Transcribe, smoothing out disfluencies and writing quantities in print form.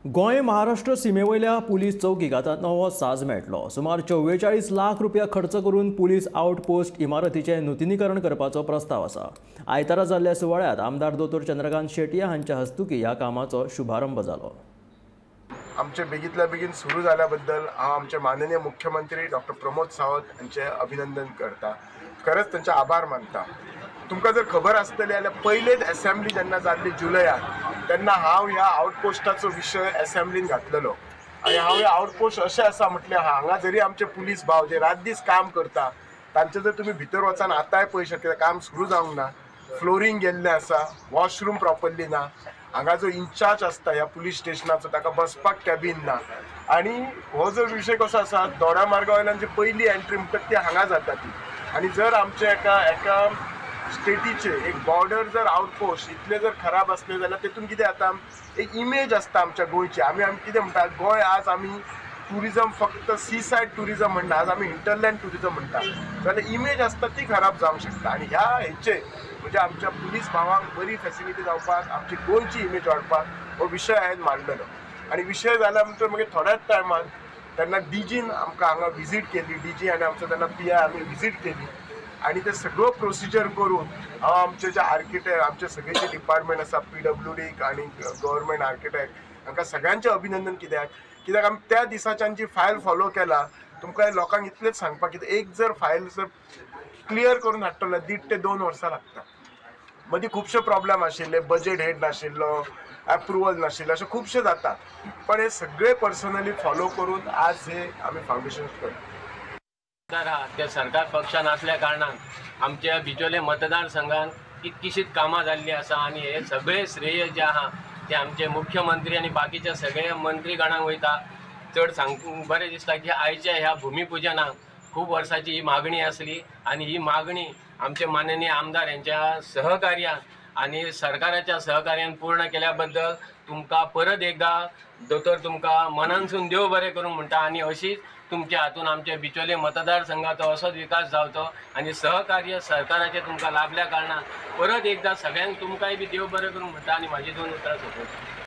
Goa Maharashtra सीमेवयल्या police चौकीक आतां नवो साज मेळटलो। सुमार 44 लाख रुपया खर्च करून पुलीस आउटपोस्ट इमारतीचें नूतनीकरण करपाचो प्रस्ताव आसा। आयतारा जाल्ल्या सुवाळ्यात आमदार दोतोर चंद्रकांत शेटये हांच्या हस्तुकी ह्या कामाचो शुभारंभ जालो। आमचे बेगीतल्या बेगीन सुरू झाल्या बद्दल हांव आमचे माननीय मुख्यमंत्री डॉक्टर प्रमोद सावंत यांचे अभिनंदन करता। खरंच त्यांचे आभार मानता। तुमकां जर खबर आसतली जाल्यार पयलेच असेंब्ली जेन्ना जाल्ली जुलयात तेन्ना हांव ह्या आउटपोस्टाचो विशय असेंब्लीन घातलेलो आनी हांव हे आउटपोस्ट अशें आसा म्हटल्यार हांगा जरी आमचे पुलीस भाव जे रात दीस काम करता तांचे जर तुमी भितर वचून आतांय पळय शकता काम सुरू जावंक ना, फ्लोरींग गेल्लें आसा, वॉशरूम प्रॉपरली ना, हांगा जो इंचार्ज आसता ह्या पुलीस स्टेशनाचो ताका बसपाक कॅबिन ना आनी हो जो विशय कसो आसा दोडा मार्गा वयल्यान जी पयली एंट्री म्हणटात ती हांगा जाता ती आनी जर आमचे एका स्टेटीचे एक बॉर्डर जर आउटपोस्ट इतले जर खराब असले जाल्यार तेतून कितें जाता एक इमेज आसता आमच्या गोंयची आमी कितें म्हणटा गोंय आज आमी टुरिजम फक्त सी सायड टुरिजम म्हणटा आज आमी इंटरलँड टुरिजम म्हणटा जाल्यार इमेज आसता ती खराब जावंक शकता आनी ह्या हेचे म्हणजे आमच्या पुलीस भावांक बरी फॅसिलिटी जावपाक आमची गोंयची इमेज वाडपाक हो विशय हांवें मांडलेलो आनी विशय जाल्या नंतर मागीर थोड्याच टायमान तेन्ना डीजीन आमकां हांगा विजीट केली डीजी आनी आमचो तेन्ना पीआय आमी विजीट केली आणि ते सगळं प्रोसिजर करून हांव आमचे जे आर्किटेक्ट आमचे सगळे जे डिपार्टमेंट आसा PWD आणि गव्हर्मेंट आर्किटेक्ट हांकां सगळ्यांचें अभिनंदन कित्याक आमी त्या दिसाच्यान जी फायल फॉलो केला तुमकां लोकांक इतलेंच सांगपाक कितें एक जर फायल जर क्लियर करून हाडटलो 1.5 ते 2 वर्सां लागता। मदीं खुबशे प्रॉब्लेम आशिल्ले, बजेट हेड नाशिल्लो, अप्रुवल नाशिल्लें, अशें खुबशें जाता पण हे सगळे पर्सनली फॉलो करून आज हे आमी फावंडेशन करता। ते सरकार पक्षान असल्या कारणान आमच्या बिचोले मतदारसंघात कितकीशीच कामां जाल्ली आसा आनी हे सगळे श्रेय जे आहा ते आमचे मुख्यमंत्री आनी बाकीच्या सगळ्या मंत्रीगणांक वयता। चड सांग बरें दिसता की आयच्या ह्या भुमिपुजनाक खूब वर्साची ही मागणी आसली आनी ही मागणी आमचे माननीय आमदार यांच्या सहकार्यान आणि सरकाराच्या सहकार्यान पूर्ण केल्या बद्दल तुमकां परत एकदा दोतोर तुमकां मनानसून देव बरें करूं म्हणटा आनी अशीच तुमच्या हातून आमच्या बिचोले मतदारसंघाचो असोच विकास जावचो आनी सहकार्य सरकाराचे तुमकां लाभल्या कारणान परत एकदा सगळ्यांक तुमकांय बी देव बरें करूं म्हणटा आनी म्हाजी 2 उतरां सोंपयता।